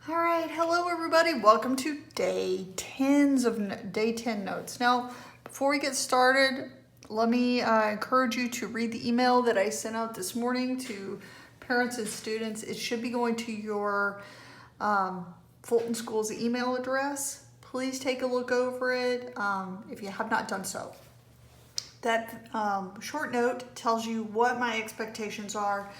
All right, hello everybody. Welcome to day 10 notes. Now, before we get started, let me encourage you to read the email that I sent out this morning to parents and students. It should be going to your Fulton School's email address. Please take a look over it if you have not done so. That short note tells you what my expectations are.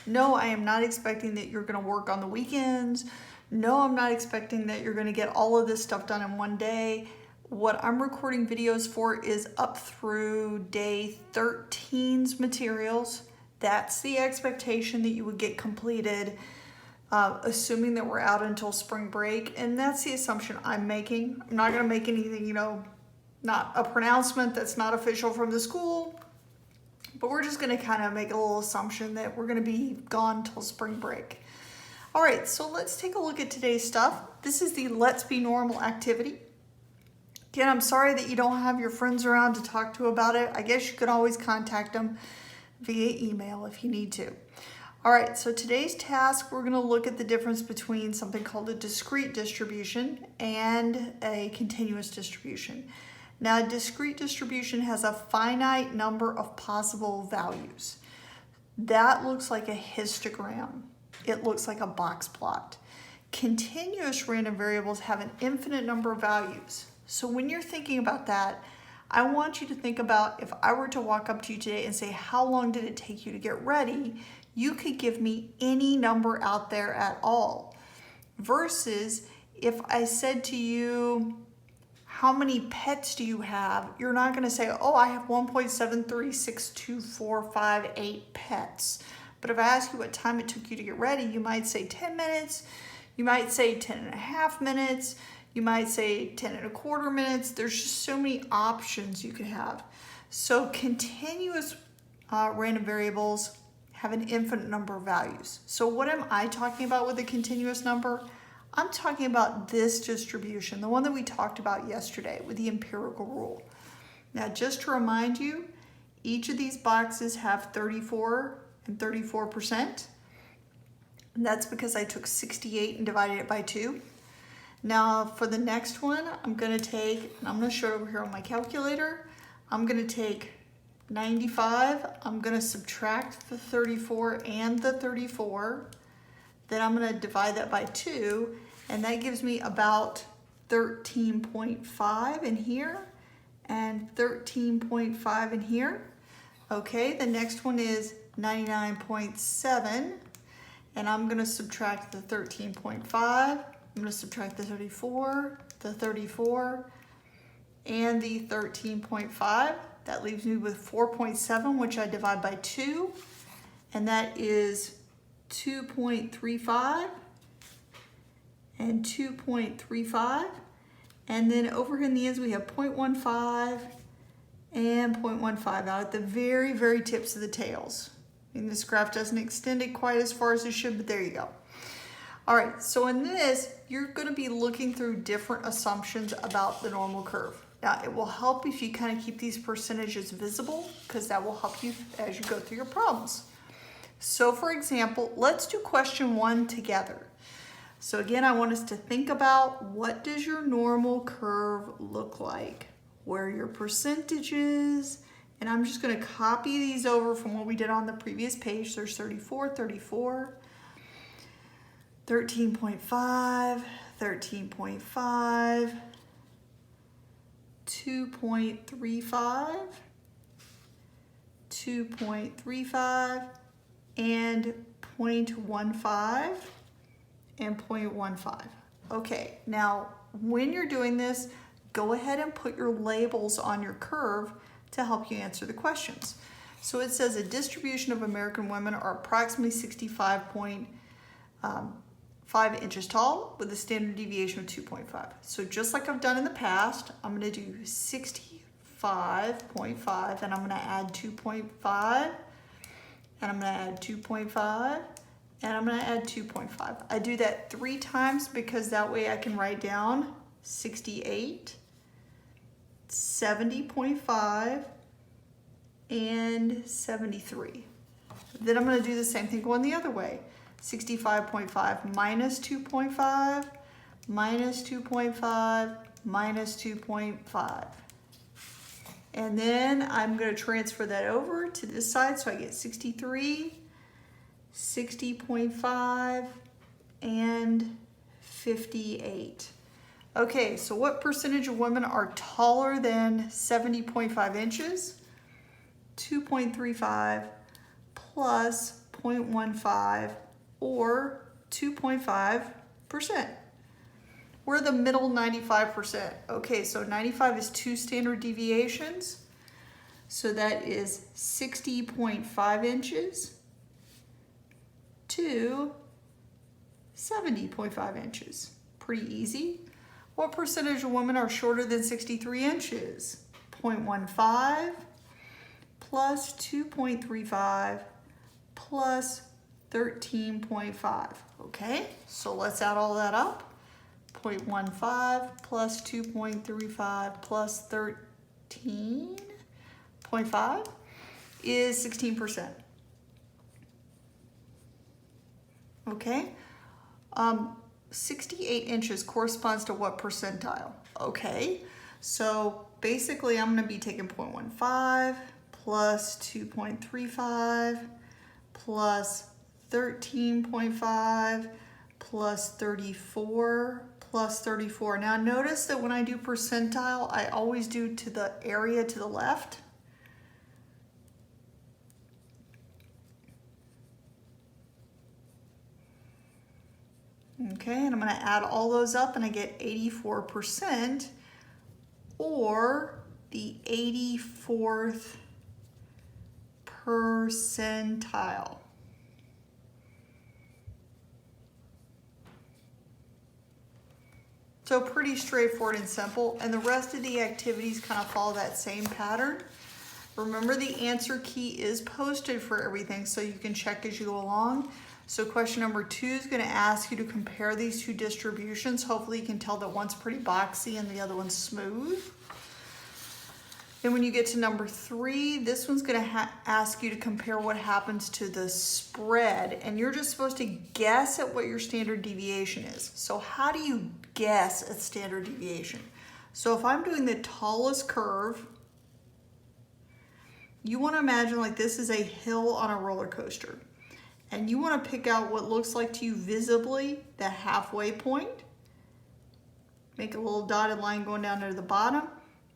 No, I am not expecting that you're going to work on the weekends. No, I'm not expecting that you're going to get all of this stuff done in one day. What I'm recording videos for is up through day 13's materials. That's the expectation that you would get completed, assuming that we're out until spring break. And that's the assumption I'm making. I'm not going to make anything, not a pronouncement that's not official from the school, but we're just going to kind of make a little assumption that we're going to be gone till spring break. All right, so let's take a look at today's stuff. This is the Let's Be Normal activity. Again, I'm sorry that you don't have your friends around to talk to about it. I guess you could always contact them via email if you need to. All right, so today's task, we're gonna look at the difference between something called a discrete distribution and a continuous distribution. Now, a discrete distribution has a finite number of possible values. That looks like a histogram. It looks like a box plot. Continuous random variables have an infinite number of values. So when you're thinking about that, I want you to think about if I were to walk up to you today and say, how long did it take you to get ready? You could give me any number out there at all. Versus if I said to you, how many pets do you have? You're not going to say, oh, I have 1.7362458 pets. But if I ask you what time it took you to get ready, you might say 10 minutes. You might say 10 and a half minutes. You might say 10 and a quarter minutes. There's just so many options you could have. So continuous random variables have an infinite number of values. So what am I talking about with a continuous number? I'm talking about this distribution, the one that we talked about yesterday with the empirical rule. Now, just to remind you, each of these boxes have 34 and 34%. And that's because I took 68 and divided it by 2. Now, for the next one, I'm going to take, and I'm going to show it over here on my calculator, I'm going to take 95, I'm going to subtract the 34 and the 34, then I'm going to divide that by 2, and that gives me about 13.5 in here and 13.5 in here. Okay, the next one is 99.7, and I'm going to subtract the 13.5. I'm going to subtract the 34, and the 13.5. That leaves me with 4.7, which I divide by 2, and that is 2.35 and 2.35. And then over here in the ends, we have 0.15 and 0.15 out at the very, very tips of the tails. And this graph doesn't extend it quite as far as it should, but there you go. All right, so in this, you're going to be looking through different assumptions about the normal curve. Now, it will help if you kind of keep these percentages visible, because that will help you as you go through your problems. So for example, let's do question 1 together. So again, I want us to think about, what does your normal curve look like? Where are your percentages? And I'm just going to copy these over from what we did on the previous page. There's 34, 34, 13.5, 13.5, 2.35, 2.35, and 0.15 and 0.15. Okay, now when you're doing this, go ahead and put your labels on your curve to help you answer the questions. So it says a distribution of American women are approximately 65.5 inches tall with a standard deviation of 2.5. So just like I've done in the past, I'm going to do 65.5, and I'm going to add 2.5, and I'm going to add 2.5, and I'm going to add 2.5. I do that 3 times because that way I can write down 68, 70.5, and 73. Then I'm going to do the same thing going the other way. 65.5 minus 2.5, minus 2.5, minus 2.5. And then I'm going to transfer that over to this side, so I get 63, 60.5, and 58. Okay, so what percentage of women are taller than 70.5 inches? 2.35 plus 0.15 or 2.5%. We're the middle 95%. Okay, so 95 is 2 standard deviations. So that is 60.5 inches to 70.5 inches. Pretty easy. What percentage of women are shorter than 63 inches? 0.15 plus 2.35 plus 13.5. Okay, so let's add all that up. 0.15 plus 2.35 plus 13.5 is 16%. Okay, 68 inches corresponds to what percentile? Okay, so basically I'm going to be taking 0.15 plus 2.35 plus 13.5 plus 34 plus 34. Now notice that when I do percentile, I always do to the area to the left. Okay, and I'm going to add all those up and I get 84%, or the 84th percentile. So pretty straightforward and simple, and the rest of the activities kind of follow that same pattern. Remember, the answer key is posted for everything, so you can check as you go along. So question number 2 is going to ask you to compare these two distributions. Hopefully you can tell that one's pretty boxy and the other one's smooth. Then when you get to number 3, this one's going to ask you to compare what happens to the spread, and you're just supposed to guess at what your standard deviation is. So how do you guess at standard deviation? So if I'm doing the tallest curve, you want to imagine like this is a hill on a roller coaster, and you want to pick out what looks like to you visibly the halfway point. Make a little dotted line going down to the bottom.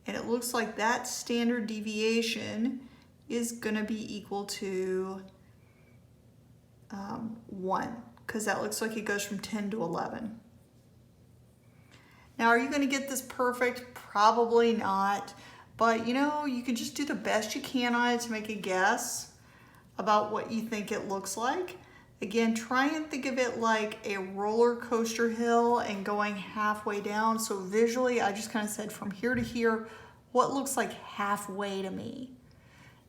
And it looks like that standard deviation is going to be equal to 1, because that looks like it goes from 10 to 11. Now, are you going to get this perfect? Probably not. But, you know, you can just do the best you can on it to make a guess about what you think it looks like. Again, try and think of it like a roller coaster hill and going halfway down. So visually, I just kind of said from here to here, what looks like halfway to me?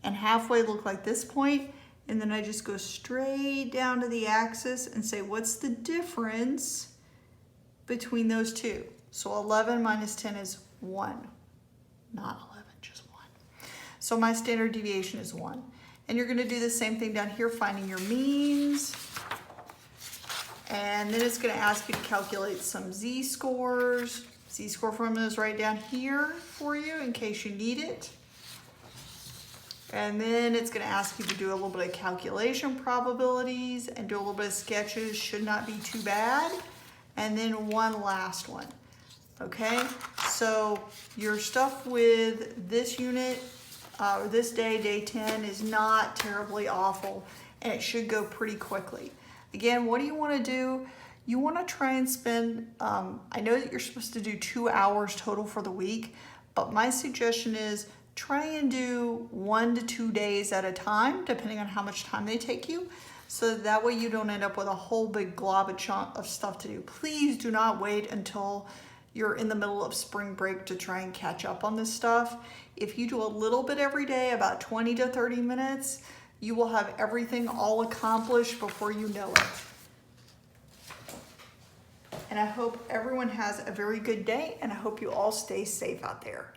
And halfway look like this point, and then I just go straight down to the axis and say, what's the difference between those two? So 11 minus 10 is 1. Not 11, just 1. So my standard deviation is 1. And you're going to do the same thing down here, finding your means. And then it's going to ask you to calculate some z-scores. Z-score formula is right down here for you in case you need it. And then it's going to ask you to do a little bit of calculation probabilities and do a little bit of sketches. Should not be too bad. And then one last one. Okay, so your stuff with this unit, this day, day 10, is not terribly awful, and it should go pretty quickly. Again, what do you want to do? You want to try and spend, I know that you're supposed to do 2 hours total for the week, but my suggestion is try and do 1 to 2 days at a time, depending on how much time they take you, so that way you don't end up with a whole big glob of stuff to do. Please do not wait until you're in the middle of spring break to try and catch up on this stuff. If you do a little bit every day, about 20 to 30 minutes, you will have everything all accomplished before you know it. And I hope everyone has a very good day, and I hope you all stay safe out there.